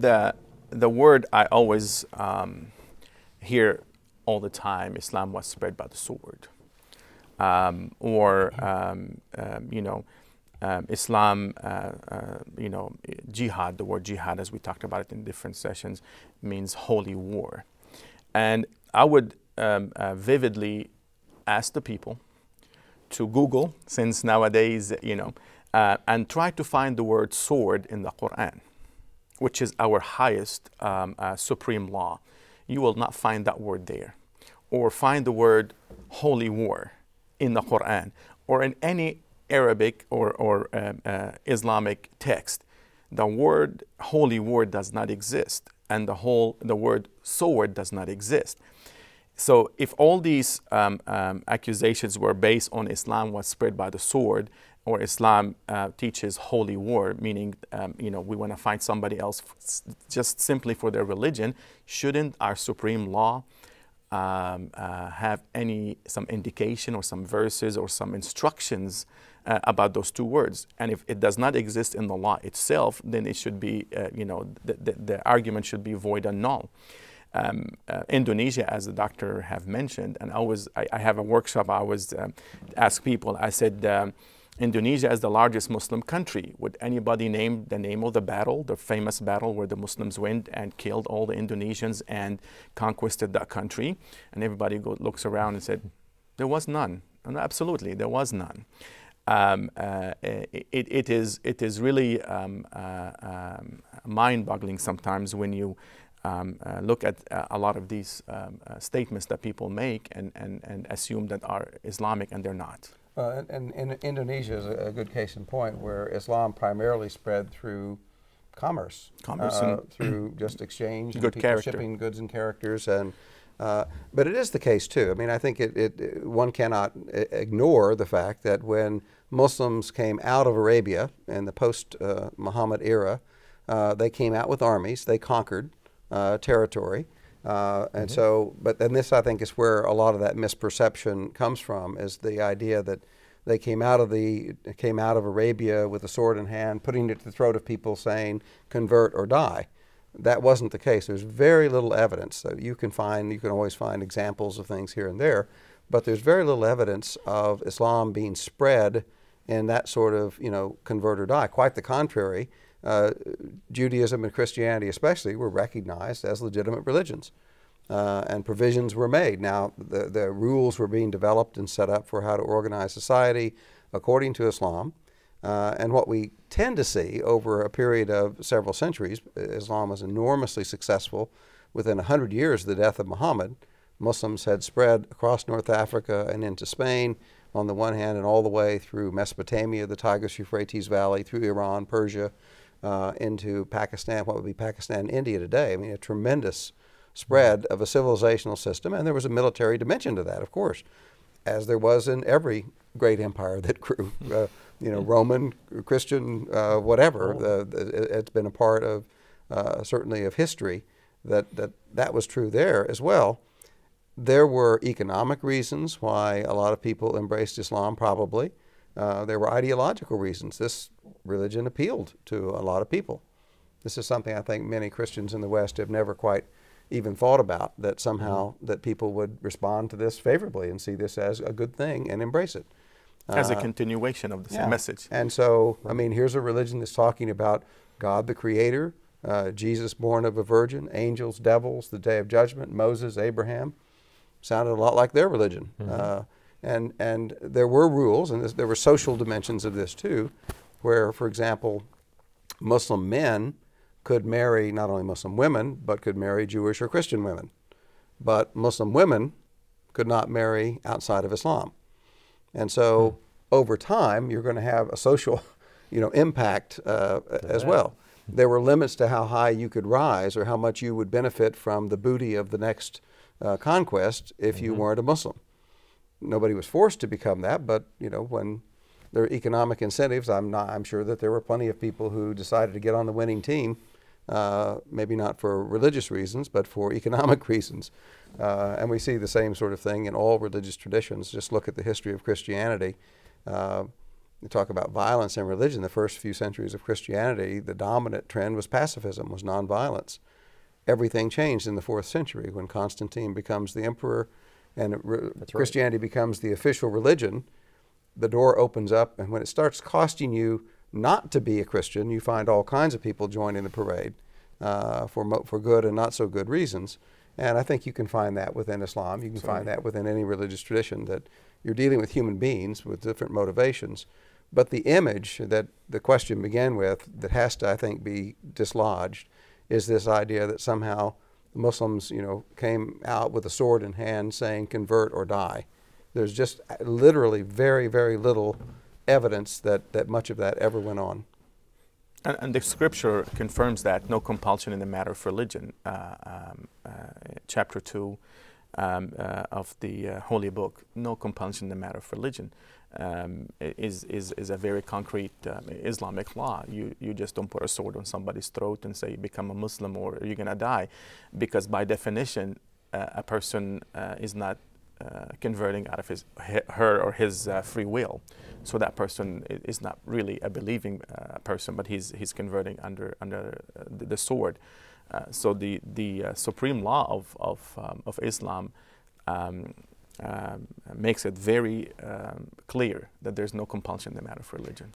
the word I always hear all the time, Islam was spread by the sword. Islam, jihad, the word jihad, as we talked about it in different sessions, means holy war. And I would vividly ask the people to Google, since nowadays, and try to find the word sword in the Quran, which is our highest supreme law. You will not find that word there. Or find the word holy war in the Quran, or in any Arabic or Islamic text. The word holy war does not exist, and the word sword does not exist. So if all these accusations were based on Islam was spread by the sword, or Islam teaches holy war, meaning we want to find somebody else just simply for their religion, shouldn't our supreme law have some indication or some verses or some instructions about those two words? And if it does not exist in the law itself, then it should be, the argument should be void and null. Indonesia, as the doctor have mentioned, and I have a workshop, I always ask people, I said, Indonesia is the largest Muslim country. Would anybody name the name of the battle, the famous battle where the Muslims went and killed all the Indonesians and conquered that country? And everybody looks around and said, there was none. And absolutely, there was none. It is really mind-boggling sometimes when you look at a lot of these statements that people make and assume that are Islamic, and they're not. And Indonesia is a good case in point, where Islam primarily spread through commerce through just exchange, and people shipping goods and characters, and but it is the case too. I mean, I think one cannot ignore the fact that when Muslims came out of Arabia in the post-Muhammad era, they came out with armies, they conquered territory. And so, but then this, I think, is where a lot of that misperception comes from, is the idea that they came out of Arabia with a sword in hand, putting it to the throat of people, saying, convert or die. That wasn't the case. There's very little evidence. So you can always find examples of things here and there, but there's very little evidence of Islam being spread in that sort of, convert or die. Quite the contrary. Judaism and Christianity especially were recognized as legitimate religions, and provisions were made. Now, the rules were being developed and set up for how to organize society according to Islam. And what we tend to see over a period of several centuries, Islam was enormously successful. Within 100 years of the death of Muhammad, Muslims had spread across North Africa and into Spain on the one hand, and all the way through Mesopotamia, the Tigris-Euphrates Valley, through Iran, Persia, into Pakistan, what would be Pakistan and India today. I mean, a tremendous spread of a civilizational system, and there was a military dimension to that, of course, as there was in every great empire that grew, Roman, Christian, whatever. It's been a part of, certainly of history, that was true there as well. There were economic reasons why a lot of people embraced Islam, probably. There were ideological reasons. This religion appealed to a lot of people. This is something I think many Christians in the West have never quite even thought about, that somehow that people would respond to this favorably and see this as a good thing and embrace it. As a continuation of the same message. And so, I mean, here's a religion that's talking about God the Creator, Jesus born of a virgin, angels, devils, the day of judgment, Moses, Abraham. Sounded a lot like their religion. And there were rules, and there were social dimensions of this too, where, for example, Muslim men could marry not only Muslim women, but could marry Jewish or Christian women. But Muslim women could not marry outside of Islam. And so over time, you're going to have a social impact as well. There were limits to how high you could rise or how much you would benefit from the booty of the next conquest if you weren't a Muslim. Nobody was forced to become that, but when there are economic incentives, I'm sure that there were plenty of people who decided to get on the winning team, maybe not for religious reasons, but for economic reasons. And we see the same sort of thing in all religious traditions. Just look at the history of Christianity. you talk about violence and religion, the first few centuries of Christianity, the dominant trend was pacifism, was nonviolence. Everything changed in the 4th century when Constantine becomes the emperor and Christianity becomes the official religion. The door opens up, and when it starts costing you not to be a Christian, you find all kinds of people joining the parade for good and not so good reasons. And I think you can find that within Islam. You can find that within any religious tradition, that you're dealing with human beings with different motivations. But the image that the question began with that has to, I think, be dislodged is this idea that somehow Muslims, came out with a sword in hand saying convert or die. There's just literally very, very little evidence that much of that ever went on. And the scripture confirms that, no compulsion in the matter of religion. Chapter 2 of the Holy Book, no compulsion in the matter of religion, is a very concrete Islamic law. You just don't put a sword on somebody's throat and say, become a Muslim or you're going to die, because by definition, a person is not converting out of her or his free will. So that person is not really a believing person, but he's converting under the sword. So the supreme law of Islam makes it very clear that there's no compulsion in the matter of religion.